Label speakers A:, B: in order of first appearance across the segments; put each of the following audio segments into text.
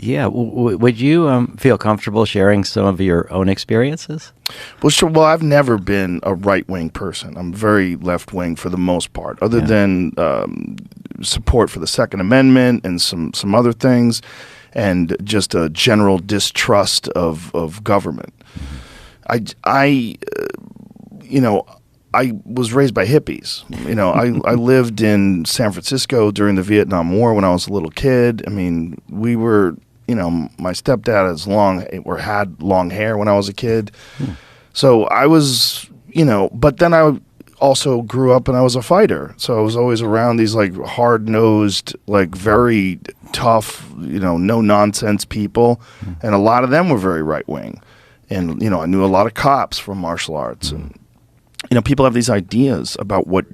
A: Yeah. Would you feel comfortable sharing some of your own experiences?
B: Well, sure. Well, I've never been a right-wing person. I'm very left-wing for the most part, other than support for the Second Amendment and some other things, and just a general distrust of government. I was raised by hippies. I lived in San Francisco during the Vietnam War when I was a little kid. I mean, we were, my stepdad had long hair when I was a kid. So I was, but then I also grew up and I was a fighter. So I was always around these like hard-nosed, like very tough, no-nonsense people. And a lot of them were very right-wing. And, I knew a lot of cops from martial arts. And, people have these ideas about what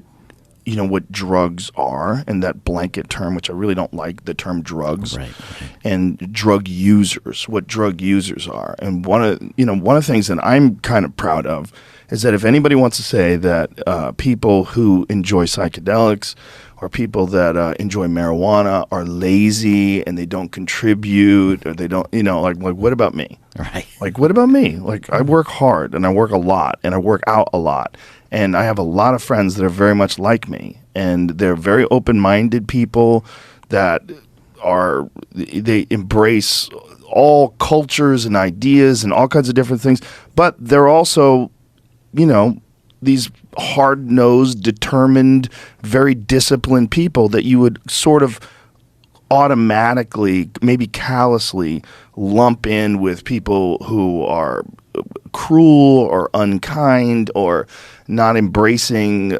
B: drugs are, and that blanket term, which I really don't like, the term drugs,
A: Right.
B: and drug users, what drug users are. And one of the things that I'm kind of proud of is that if anybody wants to say that people who enjoy psychedelics or people that enjoy marijuana are lazy and they don't contribute, or they don't, like what about me?
A: Right.
B: Like, what about me? Like, I work hard and I work a lot and I work out a lot. And I have a lot of friends that are very much like me. And they're very open-minded people that they embrace all cultures and ideas and all kinds of different things. But they're also, these hard-nosed, determined, very disciplined people that you would sort of automatically, maybe callously, lump in with people who are cruel or unkind or not embracing,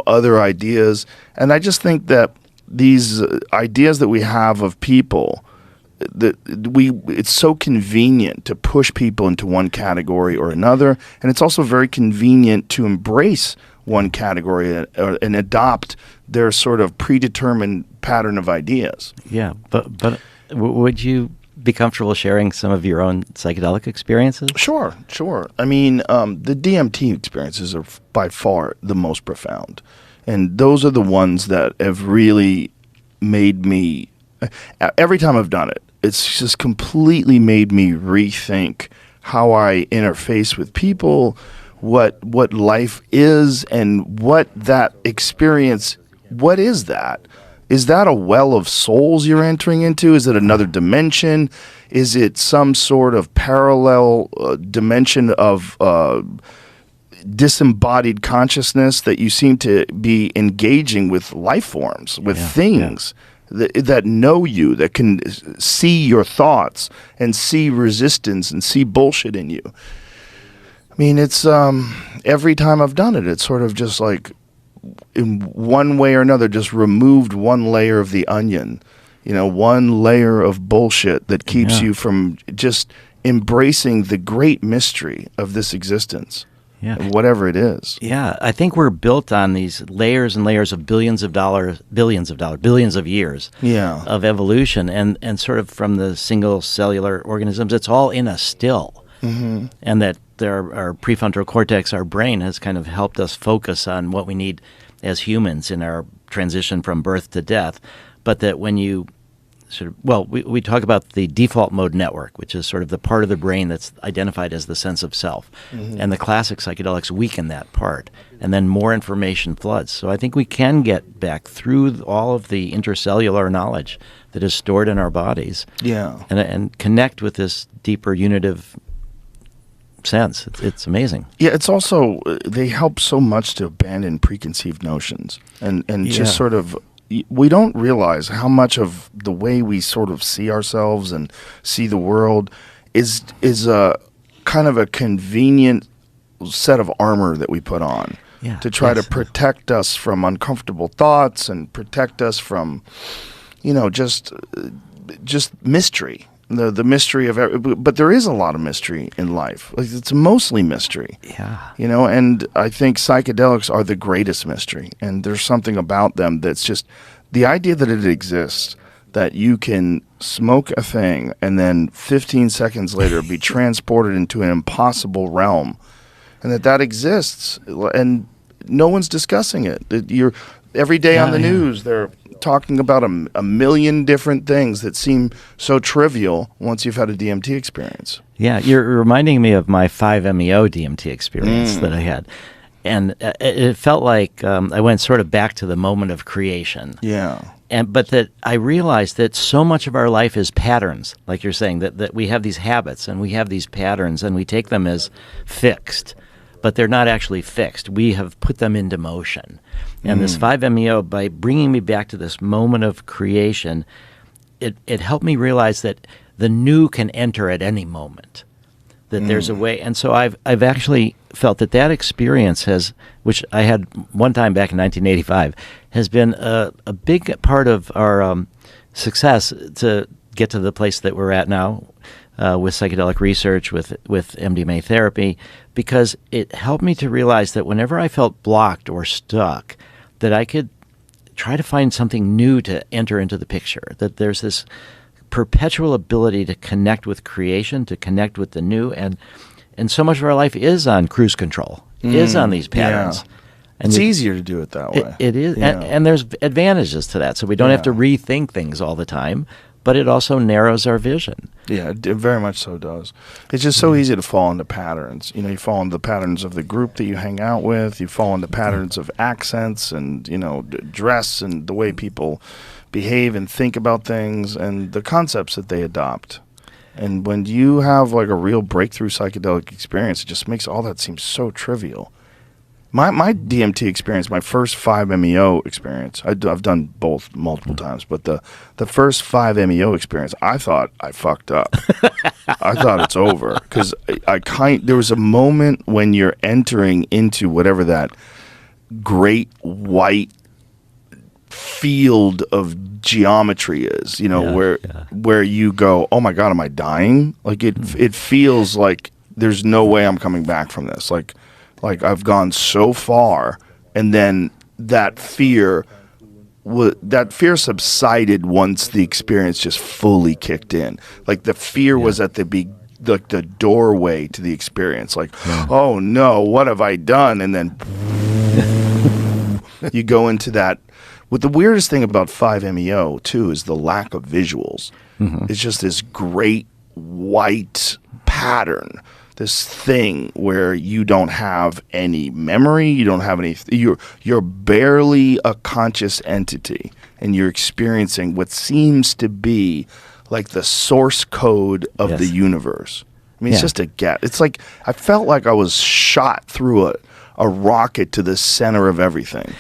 B: other ideas. And I just think that these ideas that we have of people, it's so convenient to push people into one category or another, and it's also very convenient to embrace one category and adopt their sort of predetermined pattern of ideas.
A: Yeah, but would you be comfortable sharing some of your own psychedelic experiences?
B: Sure. I mean, the DMT experiences are by far the most profound, and those are the ones that have really made me. Every time I've done it, it's just completely made me rethink how I interface with people, what life is, and what that experience. What is that? Is that a well of souls you're entering into? Is it another dimension? Is it some sort of parallel dimension of disembodied consciousness that you seem to be engaging with life forms, with things that know you, that can see your thoughts and see resistance and see bullshit in you? I mean, it's every time I've done it, it's sort of just like, in one way or another, just removed one layer of the onion, one layer of bullshit that keeps you from just embracing the great mystery of this existence, whatever it is.
A: Yeah, I think we're built on these layers and layers of billions of years of evolution, and sort of from the single cellular organisms, it's all in us still. Mm-hmm. And that our prefrontal cortex, our brain, has kind of helped us focus on what we need as humans in our transition from birth to death. But that when you we talk about the default mode network, which is sort of the part of the brain that's identified as the sense of self. Mm-hmm. And the classic psychedelics weaken that part, and then more information floods. So I think we can get back through all of the intercellular knowledge that is stored in our bodies, and connect with this deeper unitive sense. It's amazing.
B: Yeah, it's also, they help so much to abandon preconceived notions and just sort of, we don't realize how much of the way we sort of see ourselves and see the world is a kind of a convenient set of armor that we put on to try to protect us from uncomfortable thoughts and protect us from, just mystery. The mystery of but there is a lot of mystery in life. Like, it's mostly mystery.
A: Yeah.
B: And I think psychedelics are the greatest mystery. And there's something about them that's just the idea that it exists, that you can smoke a thing and then 15 seconds later be transported into an impossible realm, and that exists, and no one's discussing it. every day on
A: Yeah,
B: the
A: yeah.
B: news, they're talking about a million different things that seem so trivial once you've had a DMT experience.
A: Yeah, you're reminding me of my 5-MeO DMT experience that I had. And it felt like I went sort of back to the moment of creation.
B: Yeah.
A: But that I realized that so much of our life is patterns, like you're saying, that we have these habits and we have these patterns and we take them as fixed, but they're not actually fixed. We have put them into motion. And this 5-MeO, by bringing me back to this moment of creation, it helped me realize that the new can enter at any moment, that there's a way. And so I've actually felt that experience has, which I had one time back in 1985, has been a big part of our success to get to the place that we're at now with psychedelic research, with MDMA therapy, because it helped me to realize that whenever I felt blocked or stuck, that I could try to find something new to enter into the picture, that there's this perpetual ability to connect with creation, to connect with the new, and so much of our life is on cruise control, is on these patterns.
B: Yeah.
A: And
B: It's easier to do it that way.
A: It is,
B: Yeah.
A: and there's advantages to that, so we don't have to rethink things all the time, but it also narrows our vision.
B: Yeah, it very much so does. It's just so easy to fall into patterns. You know, you fall into the patterns of the group that you hang out with. You fall into patterns of accents and, you know, dress and the way people behave and think about things and the concepts that they adopt. And when you have like a real breakthrough psychedelic experience, it just makes all that seem so trivial. My DMT experience, my first 5-MeO experience, I've done both multiple times, but the first 5-MeO experience, I thought I fucked up. I thought it's over because there was a moment when you're entering into whatever that great white field of geometry is, you know, where you go, oh my God, am I dying? Like it feels like there's no way I'm coming back from this. Like I've gone so far, and then that fear subsided once the experience just fully kicked in. Like the fear was at the doorway to the experience. Like, oh no, what have I done? And then you go into that. What the weirdest thing about 5-MeO too is the lack of visuals. It's just this great white pattern. This thing where you don't have any memory, you don't have any. You're barely a conscious entity, and you're experiencing what seems to be like the source code of the universe. I mean, it's just a get. It's like I felt like I was shot through a rocket to the center of everything.